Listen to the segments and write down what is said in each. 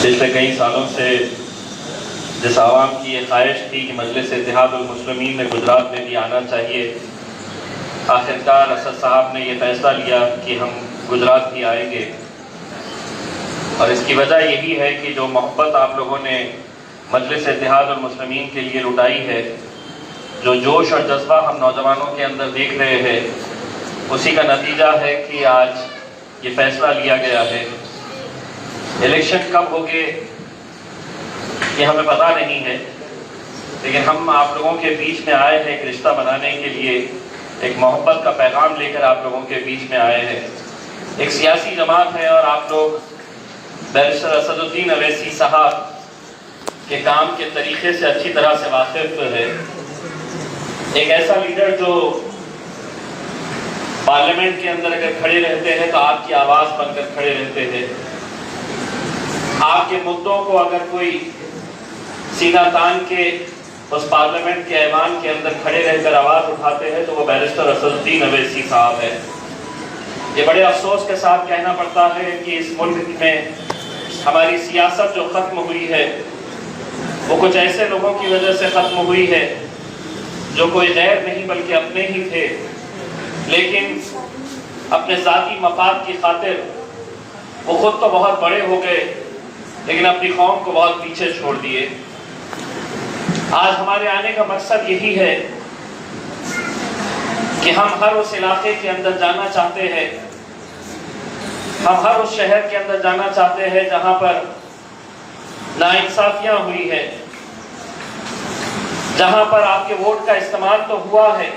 پچھلے کئی سالوں سے جس عوام کی یہ خواہش تھی کہ مجلس اتحاد المسلمین میں گجرات میں بھی آنا چاہیے، آخرکار اسد صاحب نے یہ فیصلہ لیا کہ ہم گجرات بھی آئیں گے۔ اور اس کی وجہ یہی ہے کہ جو محبت آپ لوگوں نے مجلس اتحاد المسلمین کے لیے لٹائی ہے، جو جوش اور جذبہ ہم نوجوانوں کے اندر دیکھ رہے ہیں، اسی کا نتیجہ ہے کہ آج یہ فیصلہ لیا گیا ہے۔ الیکشن کب ہوگے یہ ہمیں پتہ نہیں ہے، لیکن ہم آپ لوگوں کے بیچ میں آئے ہیں ایک رشتہ بنانے کے لیے، ایک محبت کا پیغام لے کر آپ لوگوں کے بیچ میں آئے ہیں۔ ایک سیاسی جماعت ہے اور آپ لوگ بیرسٹر اسد الدین اویسی صاحب کے کام کے طریقے سے اچھی طرح سے واقف ہے۔ ایک ایسا لیڈر جو پارلیمنٹ کے اندر اگر کھڑے رہتے ہیں تو آپ کی آواز بن کر کھڑے رہتے ہیں۔ آپ کے مدعوں کو اگر کوئی سینہ تان کے اس پارلیمنٹ کے ایوان کے اندر کھڑے رہ کر آواز اٹھاتے ہیں تو وہ بیرسٹر اسد الدین اویسی صاحب ہے۔ یہ بڑے افسوس کے ساتھ کہنا پڑتا ہے کہ اس ملک میں ہماری سیاست جو ختم ہوئی ہے وہ کچھ ایسے لوگوں کی وجہ سے ختم ہوئی ہے جو کوئی غیر نہیں بلکہ اپنے ہی تھے، لیکن اپنے ذاتی مفاد کی خاطر وہ خود تو بہت بڑے ہو گئے لیکن اپنی قوم کو بہت پیچھے چھوڑ دیے۔ آج ہمارے آنے کا مقصد یہی ہے کہ ہم ہر اس علاقے کے اندر جانا چاہتے ہیں، ہم ہر اس شہر کے اندر جانا چاہتے ہیں جہاں پر ناانصافیاں ہوئی ہے، جہاں پر آپ کے ووٹ کا استعمال تو ہوا ہے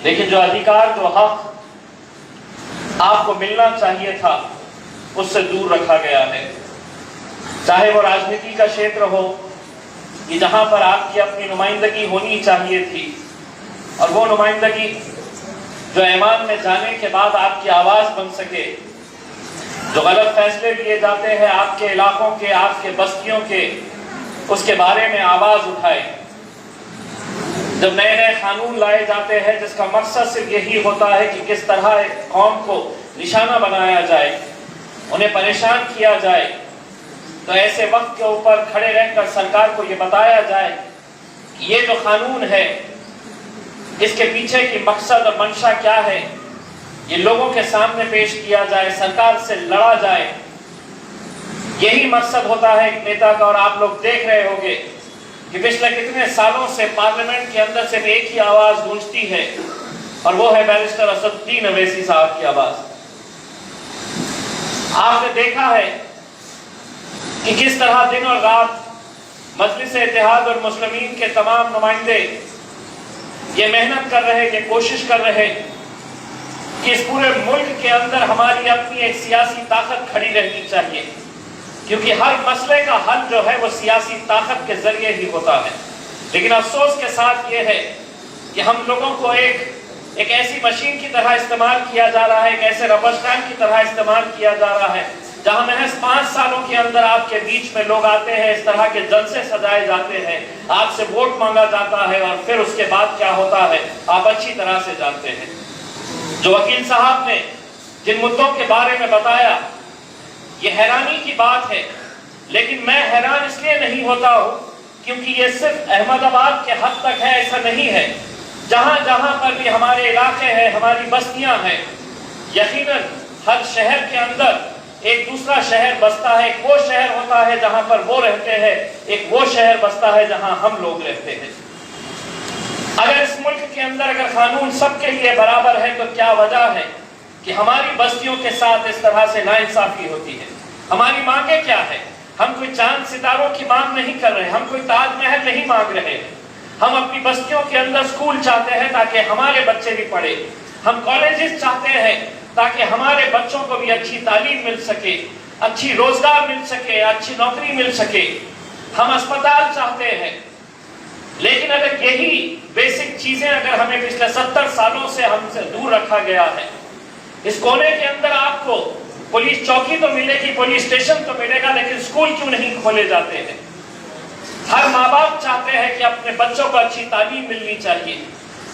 لیکن جو ادھیکار جو حق آپ کو ملنا چاہیے تھا اس سے دور رکھا گیا ہے۔ چاہے وہ راجنیتی کا شیتر ہو کہ جہاں پر آپ کی اپنی نمائندگی ہونی چاہیے تھی، اور وہ نمائندگی جو ایوان میں جانے کے بعد آپ کی آواز بن سکے، جو غلط فیصلے لیے جاتے ہیں آپ کے علاقوں کے، آپ کے بستیوں کے، اس کے بارے میں آواز اٹھائے۔ جب نئے نئے قانون لائے جاتے ہیں جس کا مقصد صرف یہی ہوتا ہے کہ کس طرح ایک قوم کو نشانہ بنایا جائے، انہیں پریشان کیا جائے، تو ایسے وقت کے اوپر کھڑے رہ کر سرکار کو یہ بتایا جائے کہ یہ جو قانون ہے اس کے پیچھے کی مقصد اور منشا کیا ہے، یہ لوگوں کے سامنے پیش کیا جائے، سرکار سے لڑا جائے۔ یہی مقصد ہوتا ہے ایک نیتا کا، اور آپ لوگ دیکھ رہے ہوں گے کہ پچھلے کتنے سالوں سے پارلیمنٹ کے اندر صرف ایک ہی آواز گونجتی ہے اور وہ ہے بیرسٹر اسد الدین اویسی صاحب کی آواز۔ آپ نے دیکھا ہے کہ کس طرح دن اور رات مجلس اتحاد اور مسلمین کے تمام نمائندے یہ محنت کر رہے، یہ کوشش کر رہے کہ اس پورے ملک کے اندر ہماری اپنی ایک سیاسی طاقت کھڑی رہنی چاہیے، کیونکہ ہر مسئلے کا حل جو ہے وہ سیاسی طاقت کے ذریعے ہی ہوتا ہے۔ لیکن افسوس کے ساتھ یہ ہے کہ ہم لوگوں کو ایک ایسی مشین کی طرح استعمال کیا جا رہا ہے، ایک ایسے ربر اسٹامپ کی طرح استعمال کیا جا رہا ہے، جہاں محض 5 سالوں کے اندر آپ کے بیچ میں لوگ آتے ہیں، اس طرح کے جلسے سجائے جاتے ہیں، آپ سے ووٹ مانگا جاتا ہے، اور پھر اس کے بعد کیا ہوتا ہے آپ اچھی طرح سے جانتے ہیں۔ جو وکیل صاحب نے جن مدعوں کے بارے میں بتایا، یہ حیرانی کی بات ہے، لیکن میں حیران اس لیے نہیں ہوتا ہوں کیونکہ یہ صرف احمد آباد کے حد تک ہے، ایسا نہیں ہے۔ جہاں جہاں پر بھی ہمارے علاقے ہیں، ہماری بستیاں ہیں، یقیناً ہر شہر کے اندر ایک دوسرا شہر بستا ہے، ایک وہ شہر ہوتا ہے جہاں پر وہ رہتے ہیں، ایک وہ شہر بستا ہے جہاں ہم لوگ رہتے ہیں۔ اگر اس ملک کے اندر اگر قانون سب کے لیے برابر ہے تو کیا وجہ ہے کہ ہماری بستیوں کے ساتھ اس طرح سے ناانصافی ہوتی ہے؟ ہماری مانگیں کیا ہے؟ ہم کوئی چاند ستاروں کی مانگ نہیں کر رہے، ہم کوئی تاج محل نہیں مانگ رہے، ہم اپنی بستیوں کے اندر سکول چاہتے ہیں تاکہ ہمارے بچے بھی پڑھے، ہم کالجز چاہتے ہیں تاکہ ہمارے بچوں کو بھی اچھی تعلیم مل سکے، اچھی روزگار مل سکے، اچھی نوکری مل سکے، ہم اسپتال چاہتے ہیں۔ لیکن اگر یہی بیسک چیزیں اگر ہمیں پچھلے 70 سالوں سے ہم سے دور رکھا گیا ہے، اس کونے کے اندر آپ کو پولیس چوکی تو ملے گی، پولیس اسٹیشن تو ملے گا، لیکن سکول کیوں نہیں کھولے جاتے ہیں؟ ہر ماں باپ چاہتے ہیں کہ اپنے بچوں کو اچھی تعلیم ملنی چاہیے،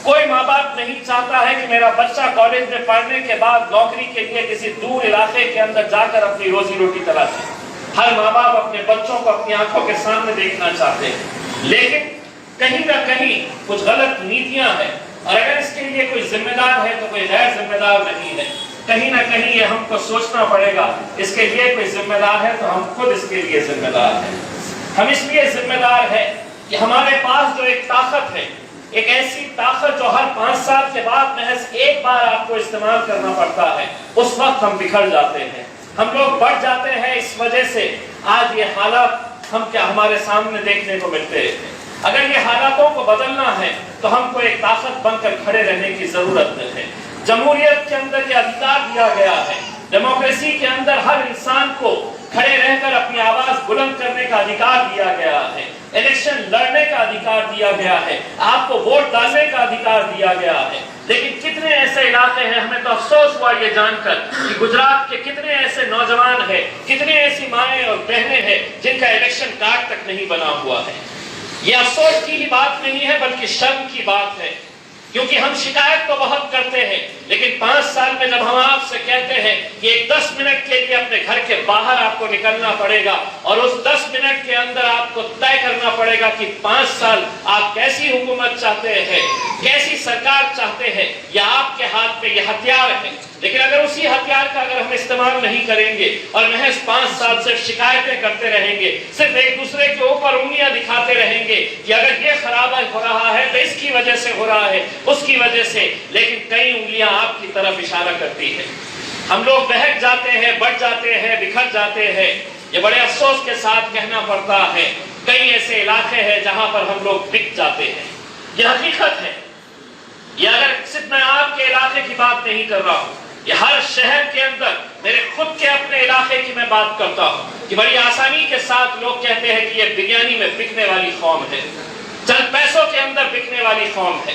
کوئی ماں باپ نہیں چاہتا ہے کہ میرا بچہ کالج میں پڑھنے کے بعد نوکری کے لیے کسی دور علاقے کے اندر جا کر اپنی روزی روٹی تلاشے۔ ہر ماں باپ اپنے بچوں کو اپنی آنکھوں کے سامنے دیکھنا چاہتے ہیں، لیکن کہیں نہ کہیں کچھ غلط نیتیاں ہیں، اور اگر اس کے لیے کوئی ذمہ دار ہے تو کوئی غیر ذمہ دار نہیں ہے۔ کہیں نہ کہیں یہ ہم کو سوچنا پڑے گا، اس کے لیے کوئی ذمہ دار ہے تو ہم خود اس کے لیے ذمہ دار ہیں۔ ہم اس لیے ذمہ دار ہیں کہ ہمارے پاس جو ایک طاقت ہے، ایک ایسی طاقت جو ہر 5 سال کے بعد محض ایک بار آپ کو استعمال کرنا پڑتا ہے، اس وقت ہم بکھر جاتے ہیں، ہم لوگ بڑھ جاتے ہیں۔ اس وجہ سے آج یہ حالات ہمارے سامنے دیکھنے کو ملتے ہیں۔ اگر یہ حالاتوں کو بدلنا ہے تو ہم کو ایک طاقت بن کر کھڑے رہنے کی ضرورت ہے۔ جمہوریت کے اندر یہ ادھیکار دیا گیا ہے، ڈیموکریسی کے اندر ہر انسان کو کھڑے رہ کر اپنی آواز بلند کرنے کا ادھیکار دیا گیا ہے، الیکشن لڑنے کا ادھیکار دیا گیا ہے، آپ کو ووٹ ڈالنے کا ادھیکار دیا گیا ہے۔ لیکن کتنے ایسے علاقے ہیں، ہمیں تو افسوس ہوا یہ جان کر کہ گجرات کے کتنے ایسے نوجوان ہیں، کتنے ایسی مائیں اور بہنیں ہیں جن کا الیکشن کارڈ تک نہیں بنا ہوا ہے۔ یہ افسوس کی ہی بات نہیں ہے بلکہ شرم کی بات ہے، کیونکہ ہم شکایت تو بہت کرتے ہیں، لیکن 5 سال میں جب ہم آپ سے کہتے ہیں کہ ایک 10 منٹ کے لیے اپنے گھر کے باہر آپ کو نکلنا پڑے گا اور اس 10 منٹ کے اندر آپ کو طے کرنا پڑے گا کہ 5 سال آپ کیسی حکومت چاہتے ہیں، کیسی سرکار چاہتے ہیں، یا آپ کے ہاتھ میں یہ ہتھیار ہے۔ لیکن اگر اسی ہتھیار کا اگر ہم استعمال نہیں کریں گے اور محض 5 سال صرف شکایتیں کرتے رہیں گے، صرف ایک دوسرے کے اوپر انگلیاں دکھاتے رہیں گے کہ اگر یہ خراب ہو رہا ہے تو اس کی وجہ سے ہو رہا ہے، اس کی وجہ سے، لیکن کئی انگلیاں آپ کی طرف اشارہ کرتی ہے، ہم لوگ بہک جاتے ہیں، بڑھ جاتے ہیں، بکھر جاتے ہیں۔ یہ بڑے افسوس کے ساتھ کہنا پڑتا ہے، کئی ایسے علاقے ہیں جہاں پر ہم لوگ بک جاتے ہیں۔ یہ حقیقت ہے۔ یہ اگر صرف میں آپ کے علاقے کی بات نہیں کر رہا ہوں، یہ ہر شہر کے اندر میرے خود کے اپنے علاقے کی میں بات کرتا ہوں کہ بڑی آسانی کے ساتھ لوگ کہتے ہیں کہ یہ بریانی میں بکنے والی قوم ہے، چند پیسوں کے اندر بکنے والی قوم ہے۔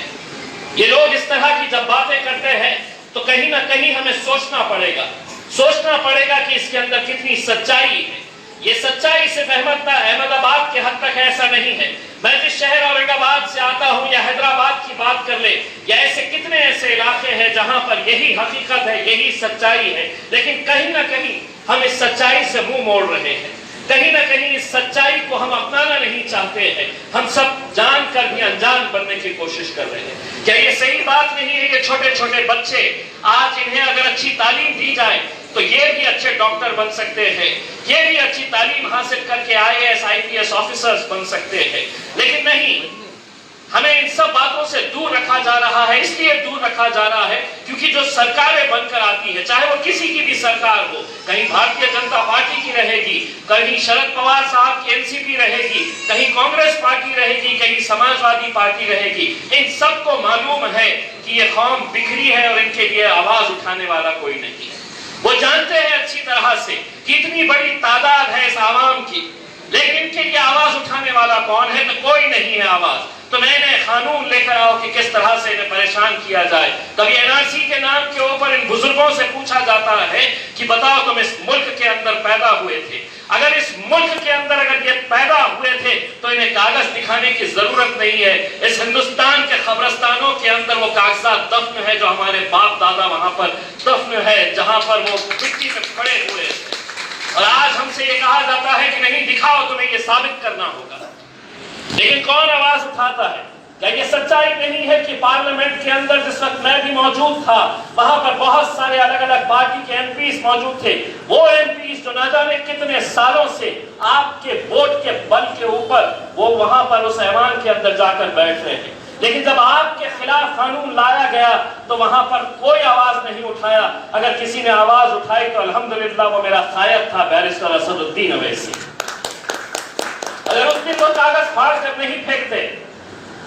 یہ لوگ اس طرح کی جب باتیں کرتے ہیں تو کہیں نہ کہیں ہمیں سوچنا پڑے گا کہ اس کے اندر کتنی سچائی ہے۔ یہ سچائی صرف احمد آباد کے حد تک ایسا نہیں ہے۔ میں جس شہر اورنگ آباد سے آتا ہوں یا حیدرآباد کی بات کر لے، یا ایسے کتنے ایسے علاقے ہیں جہاں پر یہی حقیقت ہے، یہی سچائی ہے، لیکن کہیں نہ کہیں ہم اس سچائی سے منہ موڑ رہے ہیں، کہیں نہ کہیں اس سچائی کو ہم اپنانا نہیں چاہتے ہیں، ہم سب جان کر بھی انجان بننے کی کوشش کر رہے ہیں۔ کیا یہ صحیح بات نہیں ہے کہ چھوٹے چھوٹے بچے آج انہیں اگر اچھی تعلیم دی جائے تو یہ بھی اچھے ڈاکٹر بن سکتے ہیں، یہ بھی اچھی تعلیم حاصل کر کے IAS IPS آفیسرز بن سکتے ہیں، لیکن نہیں، ہمیں ان سب باتوں سے دور رکھا جا رہا ہے۔ اس لیے دور رکھا جا رہا ہے کیونکہ جو سرکاریں بن کر آتی ہے، چاہے وہ کسی کی بھی سرکار ہو، کہیں بھارتیہ جنتا پارٹی کی رہے گی، کہیں شرد پوار صاحب کی NCP رہے گی، کہیں کانگریس پارٹی رہے گی، کہیں سماجوادی پارٹی رہے گی، ان سب کو معلوم ہے کہ یہ قوم بکھری ہے اور ان کے لیے آواز اٹھانے والا کوئی نہیں ہے۔ وہ جانتے ہیں اچھی طرح سے کہ اتنی بڑی تعداد ہے اس عوام کی، لیکن ان کے لیے آواز اٹھانے والا کون ہے؟ تو کوئی نہیں ہے آواز۔ تو نئے نئے قانون لے کر آؤ کہ کس طرح سے انہیں پریشان کیا جائے۔ کبھی NRC کے نام کے اوپر ان بزرگوں سے پوچھا جاتا ہے کہ بتاؤ تم اس ملک کے اندر پیدا ہوئے تھے، اگر اس ملک کے اندر اگر یہ پیدا ہوئے تھے تو انہیں کاغذ دکھانے کی ضرورت نہیں ہے۔ اس ہندوستان کے قبرستانوں کے اندر وہ کاغذات دفن ہے جو ہمارے باپ دادا وہاں پر دفن ہے، جہاں پر وہ مٹی میں پڑے ہوئے تھے، اور آج ہم سے یہ کہا جاتا ہے کہ نہیں دکھاؤ، تمہیں یہ ثابت کرنا ہوگا۔ لیکن کون آواز اٹھاتا ہے؟ کیا یہ سچائی نہیں ہے کہ پارلیمنٹ کے اندر جس وقت میں بھی موجود تھا، وہاں پر بہت سارے الگ الگ پارٹی کے MPs موجود تھے، وہ MPs جو نہ جانے کتنے سالوں سے آپ کے ووٹ کے بل کے اوپر وہ وہاں پر اس ایوان کے اندر جا کر بیٹھ رہے ہیں، لیکن جب آپ کے خلاف قانون لایا گیا تو وہاں پر کوئی آواز نہیں اٹھایا۔ اگر کسی نے آواز اٹھائی تو الحمدللہ وہ میرا قائد تھا بیرسٹر اسد الدین اویسی۔ اگر اس دن وہ کاغذ پھاڑ کر نہیں پھینکتے،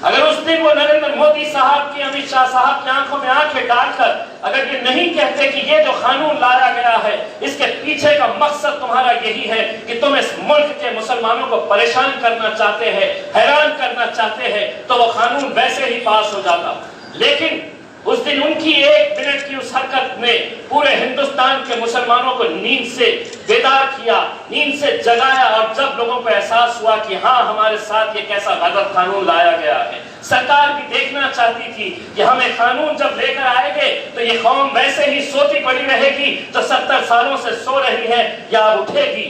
اگر اس دن وہ نریندر مودی صاحب کی، امت شاہ صاحب کی آنکھوں میں آنکھیں ڈال کر اگر یہ نہیں کہتے کہ یہ جو قانون لایا گیا ہے اس کے پیچھے کا مقصد تمہارا یہی ہے کہ تم اس ملک کے مسلمانوں کو پریشان کرنا چاہتے ہیں، حیران کرنا چاہتے ہیں، تو وہ قانون ویسے ہی پاس ہو جاتا۔ لیکن اس دن ان کی 1 منٹ کی اس حرکت نے پورے ہندوستان کے مسلمانوں کو نیند سے بیدار کیا، نیند سے جگایا، اور جب لوگوں کو احساس ہوا کہ ہاں ہمارے ساتھ یہ کیسا غلط قانون لایا گیا ہے، سرکار بھی دیکھنا چاہتی تھی کہ ہمیں قانون جب لے کر آئے گے تو یہ قوم ویسے ہی سوتی پڑی رہے گی جو 70 سالوں سے سو رہی ہے، یا اب اٹھے گی۔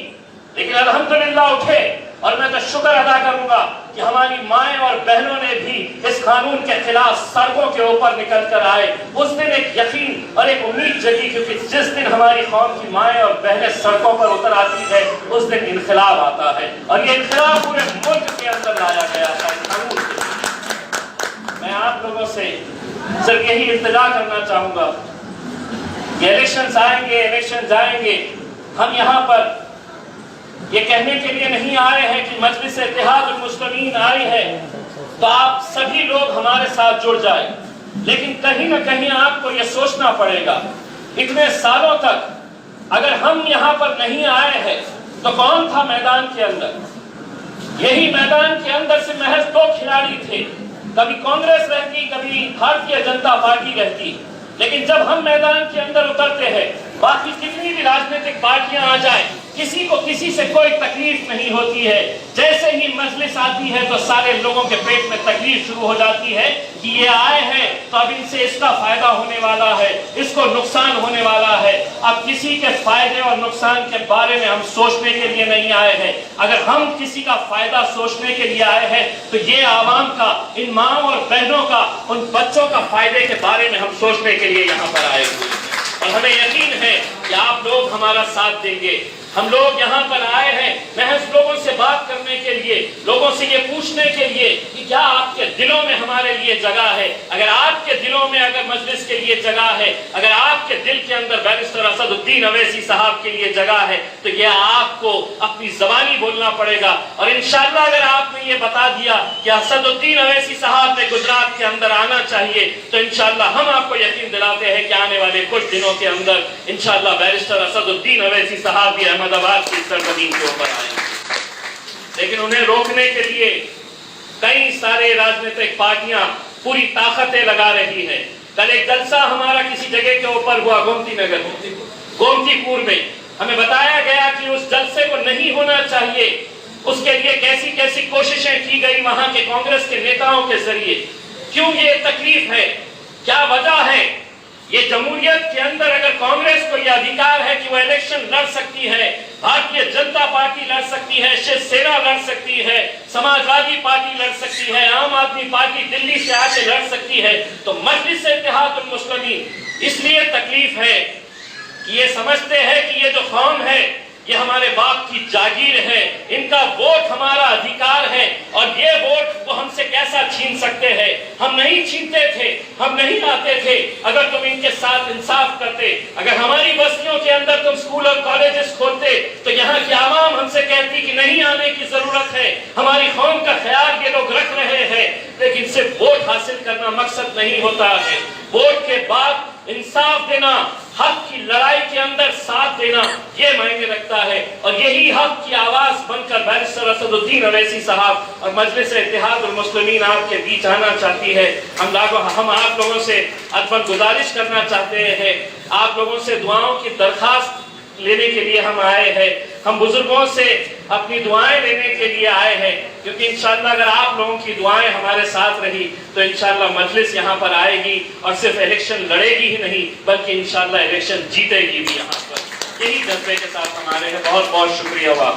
لیکن الحمدللہ اٹھے، اور میں تو شکر ادا کروں گا کہ ہماری مائیں اور بہنوں نے بھی اس قانون کے خلاف سڑکوں کے اوپر نکل کر آئے۔ اس دن ایک یقین اور ایک امید جگی، کیونکہ جس دن ہماری قوم کی مائیں اور بہنیں سڑکوں پر اتر آتی ہے اس دن انقلاب آتا ہے، اور یہ انقلاب پورے ملک کے اندر لایا گیا تھا اس قانون سے۔ میں آپ لوگوں سے صرف یہی التجا کرنا چاہوں گا کہ الیکشنز آئیں گے، الیکشن جائیں گے، ہم یہاں پر یہ کہنے کے لیے نہیں آئے ہیں کہ مجلس اتحاد المسلمین آئی ہے تو آپ سبھی لوگ ہمارے ساتھ جڑ جائیں، لیکن کہیں نہ کہیں آپ کو یہ سوچنا پڑے گا، اتنے سالوں تک اگر ہم یہاں پر نہیں آئے ہیں تو کون تھا میدان کے اندر؟ یہی میدان کے اندر سے محض دو کھلاڑی تھے، کبھی کانگریس رہتی، کبھی بھارتیہ جنتا پارٹی رہتی، لیکن جب ہم میدان کے اندر اترتے ہیں، باقی کتنی بھی راجنیتک پارٹیاں آ جائیں، کسی کو کسی سے کوئی تکلیف نہیں ہوتی ہے۔ جیسے ہی مجلس آتی ہے تو سارے لوگوں کے پیٹ میں تکلیف شروع ہو جاتی ہے کہ یہ آئے ہیں تو اب ان سے اس کا فائدہ ہونے والا ہے، اس کو نقصان ہونے والا ہے۔ اب کسی کے فائدے اور نقصان کے بارے میں ہم سوچنے کے لیے نہیں آئے ہیں۔ اگر ہم کسی کا فائدہ سوچنے کے لیے آئے ہیں تو یہ عوام کا، ان ماں اور بہنوں کا، ان بچوں کا فائدے کے بارے میں ہم سوچنے کے لیے یہاں پر آئے ہوئے ہیں، اور ہمیں یقین ہے کہ آپ لوگ ہمارا ساتھ دیں گے۔ ہم لوگ یہاں پر آئے ہیں محض لوگوں سے بات کرنے کے لیے، لوگوں سے یہ پوچھنے کے لیے کہ کیا آپ کے دلوں میں ہمارے لیے جگہ ہے۔ اگر آپ کے دلوں میں اگر مجلس کے لیے جگہ ہے، اگر آپ کے دل کے اندر بیرسٹر اسد الدین اویسی صاحب کے لیے جگہ ہے، تو یہ آپ کو اپنی زبانی بولنا پڑے گا، اور انشاءاللہ اگر آپ نے یہ بتا دیا کہ اسد الدین اویسی صاحب نے گجرات کے اندر آنا چاہیے، تو انشاءاللہ ہم آپ کو یقین دلاتے ہیں کہ آنے والے کچھ دنوں کے اندر انشاءاللہ بیرسٹر اسد الدین اویسی صاحب بھی احمد آباد کی سرزمین کے اوپر آئیں گے۔ لیکن انہیں روکنے کے لیے کئی سارے راجنیتک پارٹیاں پوری طاقتیں لگا رہی ہیں۔ کل ایک جلسہ ہمارا کسی جگہ کے اوپر ہوا، گومتی پور میں، ہمیں بتایا گیا کہ اس جلسے کو نہیں ہونا چاہیے، اس کے لیے کیسی کیسی کوششیں کی گئی وہاں کے کانگریس کے نیتاؤں کے ذریعے۔ کیوں یہ تکلیف ہے؟ کیا وجہ ہے؟ یہ جمہوریت کے اندر اگر کانگریس کو یہ ادھیکار ہے کہ وہ الیکشن لڑ سکتی ہے، بھارتیہ جنتا پارٹی لڑ سکتی ہے، شیو سینا لڑ سکتی ہے، سماجوادی پارٹی لڑ سکتی ہے، عام آدمی پارٹی دلی سے آ کے لڑ سکتی ہے، تو مجلس اتحاد المسلمین اس لیے تکلیف ہے کہ یہ سمجھتے ہیں کہ یہ جو قوم ہے یہ ہمارے باپ کی جاگیر ہے، ان کا ووٹ ہمارا ادھیکار ہے، اور یہ ووٹ وہ ہم سے کیسا چھین سکتے ہیں؟ ہم نہیں چھینتے تھے، ہم نہیں آتے تھے اگر تم ان کے ساتھ انصاف کرتے۔ اگر ہماری بستیوں کے اندر تم اسکول اور کالجز کھولتے تو یہاں کی عوام ہم سے کہتی کہ نہیں آنے کی ضرورت ہے، ہماری قوم کا خیال یہ لوگ رکھ رہے ہیں۔ لیکن صرف ووٹ حاصل کرنا مقصد نہیں ہوتا ہے، ووٹ کے بعد انصاف دینا، حق کی لڑائی کے اندر ساتھ دینا، یہ معنی رکھتا ہے، اور یہی حق کی آواز بن کر بیرسٹر اسد الدین اویسی صاحب اور مجلس اتحاد المسلمین آپ کے بیچ آنا چاہتی ہے۔ ہم آپ لوگوں سے ادباً گزارش کرنا چاہتے ہیں، آپ لوگوں سے دعاؤں کی درخواست لینے کے لیے ہم آئے ہیں، ہم بزرگوں سے اپنی دعائیں لینے کے لیے آئے ہیں، کیونکہ انشاءاللہ اگر آپ لوگوں کی دعائیں ہمارے ساتھ رہی تو انشاءاللہ مجلس یہاں پر آئے گی، اور صرف الیکشن لڑے گی ہی نہیں بلکہ انشاءاللہ الیکشن جیتے گی بھی یہاں پر۔ یہی جذبے کے ساتھ ہمارے ہیں۔ بہت بہت شکریہ۔